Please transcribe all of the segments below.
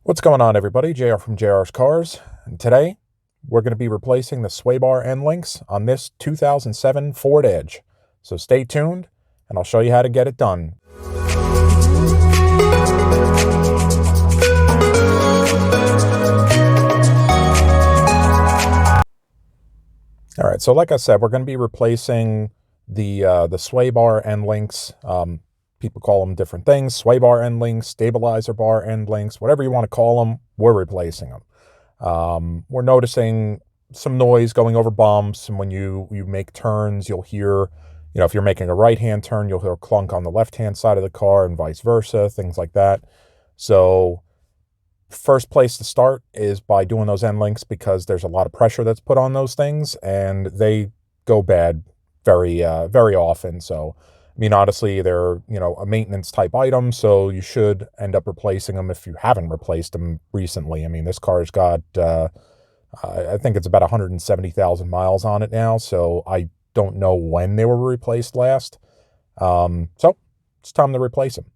What's going on, everybody? JR from JrZ CarZ, and today we're going to be replacing the swaybar end links on this 2007 Ford Edge. So stay tuned, and I'll show you how to get it done. All right, so like I said, we're going to be replacing the swaybar end links. People call them different things: sway bar end links, stabilizer bar end links, whatever you want to call them. We're replacing them. We're noticing some noise going over bumps, and when you make turns, you'll hear, if you're making a right-hand turn, you'll hear a clunk on the left-hand side of the car, and vice versa, things like that. So first place to start is by doing those end links, because there's a lot of pressure that's put on those things, and they go bad very often. So I mean, honestly, they're, a maintenance type item, so you should end up replacing them if you haven't replaced them recently. I mean, this car's got, I think it's about 170,000 miles on it now, so I don't know when they were replaced last. So it's time to replace them.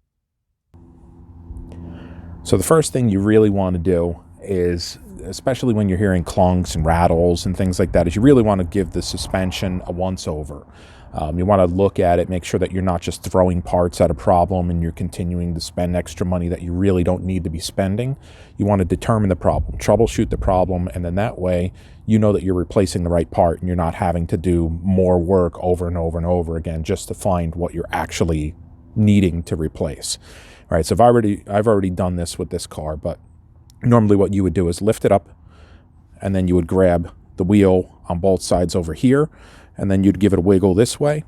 So the first thing you really want to do is, especially when you're hearing clunks and rattles and things like that, is you really want to give the suspension a once-over. You want to look at it, make sure that you're not just throwing parts at a problem and you're continuing to spend extra money that you really don't need to be spending. You want to determine the problem, troubleshoot the problem, and then that way you know that you're replacing the right part and you're not having to do more work over and over and over again just to find what you're actually needing to replace. All right, so I've already done this with this car, but normally what you would do is lift it up, and then you would grab the wheel on both sides over here, and then you'd give it a wiggle this way.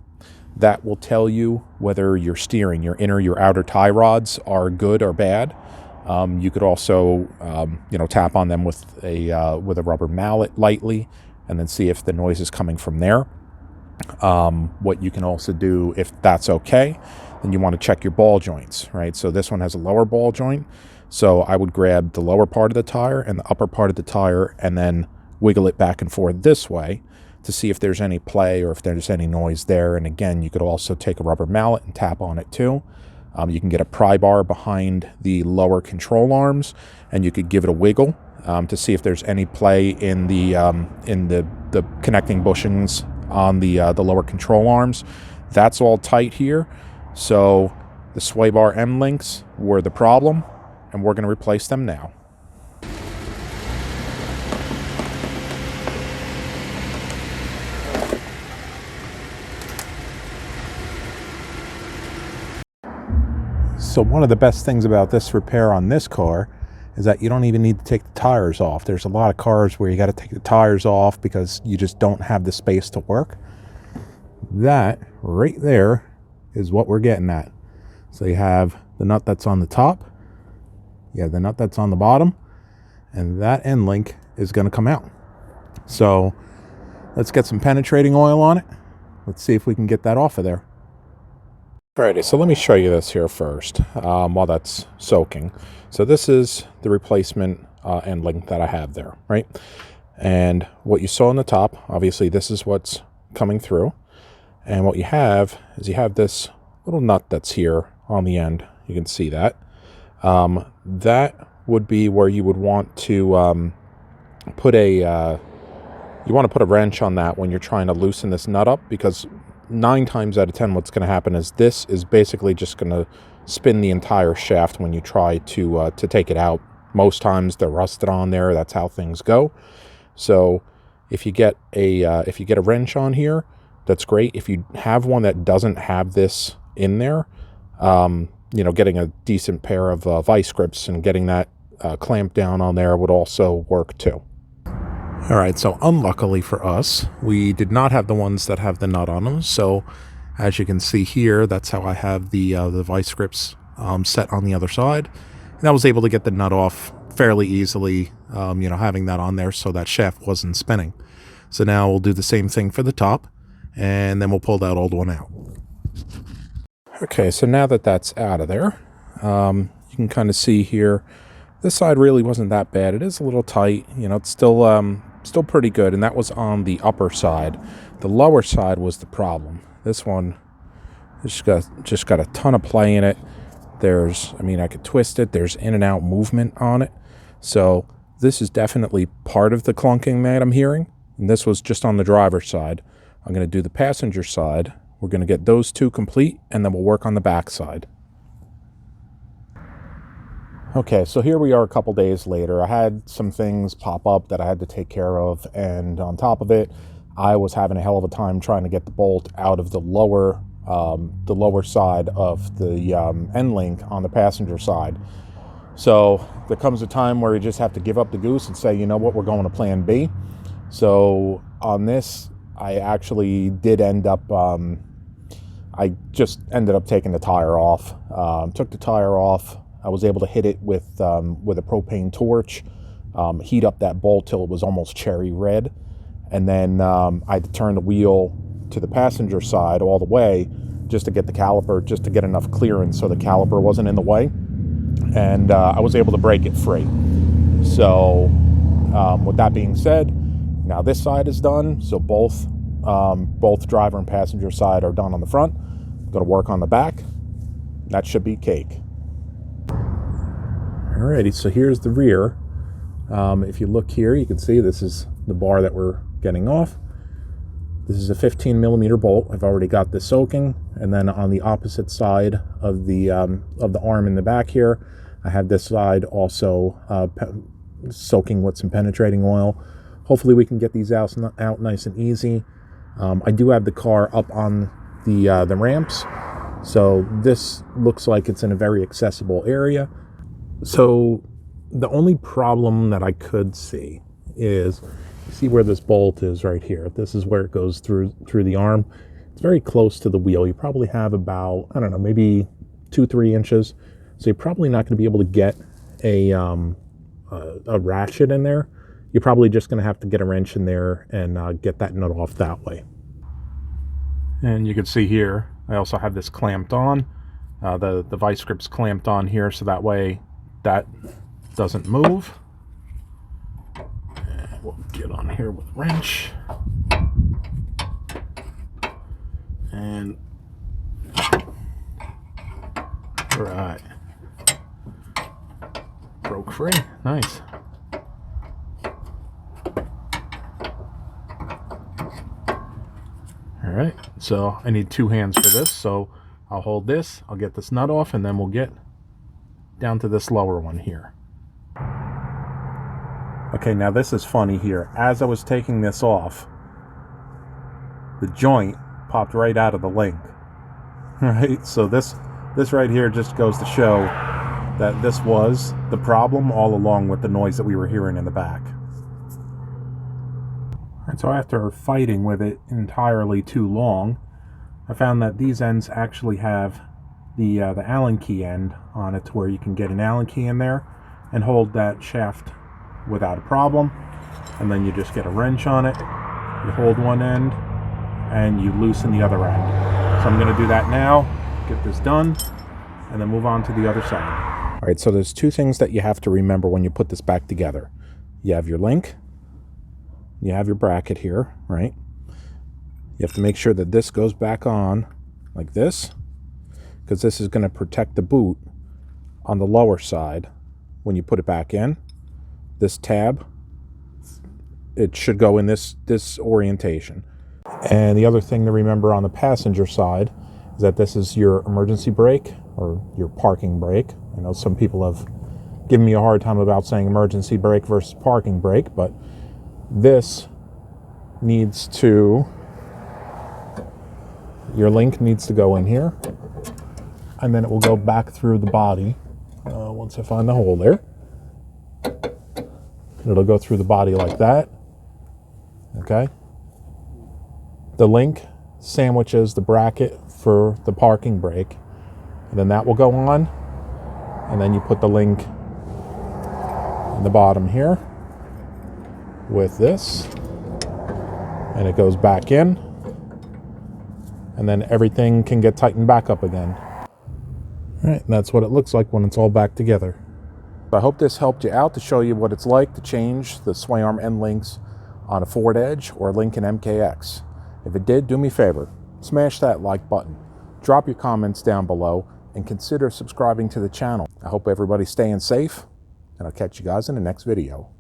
That will tell you whether your steering, your inner, your outer tie rods are good or bad. You could also, tap on them with a rubber mallet lightly, and then see if the noise is coming from there. What you can also do, if that's okay, then you want to check your ball joints, right? So this one has a lower ball joint, so I would grab the lower part of the tire and the upper part of the tire, and then wiggle it back and forth this way to see if there's any play or if there's any noise there. And again, you could also take a rubber mallet and tap on it too. You can get a pry bar behind the lower control arms, and you could give it a wiggle to see if there's any play in the connecting bushings on the lower control arms. That's all tight here. So the sway bar end links were the problem, and we're going to replace them now. So one of the best things about this repair on this car is that you don't even need to take the tires off. There's a lot of cars where you got to take the tires off because you just don't have the space to work. That right there is what we're getting at. So you have the nut that's on the top, you have the nut that's on the bottom, and that end link is going to come out. So let's get some penetrating oil on it. Let's see if we can get that off of there. Alrighty, so let me show you this here first while that's soaking. So this is the replacement end link that I have there, right? And what you saw on the top, obviously this is what's coming through. And what you have is you have this little nut that's here on the end. You can see that. That would be where you would want to put a wrench on that when you're trying to loosen this nut up, because 9 times out of 10 what's going to happen is this is basically just going to spin the entire shaft when you try to take it out. Most times they're rusted on there. That's how things go. So if you get a wrench on here, that's great. If you have one that doesn't have this in there, getting a decent pair of vice grips and getting that clamped down on there would also work too. All right, so unluckily for us, we did not have the ones that have the nut on them. So as you can see here, that's how I have the vice grips set on the other side. And I was able to get the nut off fairly easily, having that on there so that shaft wasn't spinning. So now we'll do the same thing for the top, and then we'll pull that old one out. Okay, so now that that's out of there, you can kind of see here, this side really wasn't that bad. It is a little tight, it's still pretty good, and that was on the upper side. The lower side was the problem. This one just got a ton of play in it. I mean, I could twist it. There's in and out movement on it. So this is definitely part of the clunking that I'm hearing. And this was just on the driver's side. I'm going to do the passenger side. We're going to get those two complete, and then we'll work on the back side. Okay, so here we are a couple days later. I had some things pop up that I had to take care of, and on top of it, I was having a hell of a time trying to get the bolt out of the lower side of the Endlink on the passenger side. So there comes a time where you just have to give up the goose and say, you know what, we're going to plan B. So on this, I actually did end up, I just ended up taking the tire off. Took the tire off. I was able to hit it with a propane torch, heat up that bolt till it was almost cherry red. And then I had to turn the wheel to the passenger side all the way just to get the caliper, just to get enough clearance so the caliper wasn't in the way. And I was able to break it free. So with that being said, now this side is done. So both driver and passenger side are done on the front. I'm going to work on the back. That should be cake. Alrighty, so here's the rear. If you look here, you can see this is the bar that we're getting off. This is a 15 millimeter bolt. I've already got this soaking, and then on the opposite side of the arm in the back here, I have this side also soaking with some penetrating oil. Hopefully we can get these out nice and easy. I do have the car up on the ramps, so this looks like it's in a very accessible area. So the only problem that I could see is, you see where this bolt is right here. This is where it goes through the arm. It's very close to the wheel. You probably have about, I don't know, maybe 2-3 inches. So you're probably not going to be able to get a ratchet in there. You're probably just going to have to get a wrench in there and get that nut off that way. And you can see here, I also have this clamped on. The vice grip's clamped on here, so that way that doesn't move. And we'll get on here with a wrench. And right, broke free. Nice. All right, so I need 2 hands for this, so I'll hold this, I'll get this nut off, and then we'll get down to this lower one here. Okay, now this is funny here. As I was taking this off, the joint popped right out of the link. Right, so this right here just goes to show that this was the problem all along with the noise that we were hearing in the back. And so after fighting with it entirely too long, I found that these ends actually have the Allen key end on it, to where you can get an Allen key in there and hold that shaft without a problem. And then you just get a wrench on it, you hold one end, and you loosen the other end. So I'm going to do that now, get this done, and then move on to the other side. All right, so there's 2 things that you have to remember when you put this back together. You have your link, you have your bracket here, right? You have to make sure that this goes back on like this, because this is going to protect the boot on the lower side when you put it back in. This tab, it should go in this orientation. And the other thing to remember on the passenger side is that this is your emergency brake, or your parking brake. I know some people have given me a hard time about saying emergency brake versus parking brake, but this needs to, your link needs to go in here, and then it will go back through the body once I find the hole there. It'll go through the body like that. Okay. The link sandwiches the bracket for the parking brake, and then that will go on, and then you put the link in the bottom here with this, and it goes back in, and then everything can get tightened back up again. All right, and that's what it looks like when it's all back together. I hope this helped you out to show you what it's like to change the sway arm end links on a Ford Edge or Lincoln MKX. If it did, do me a favor, smash that like button, drop your comments down below, and consider subscribing to the channel. I hope everybody's staying safe, and I'll catch you guys in the next video.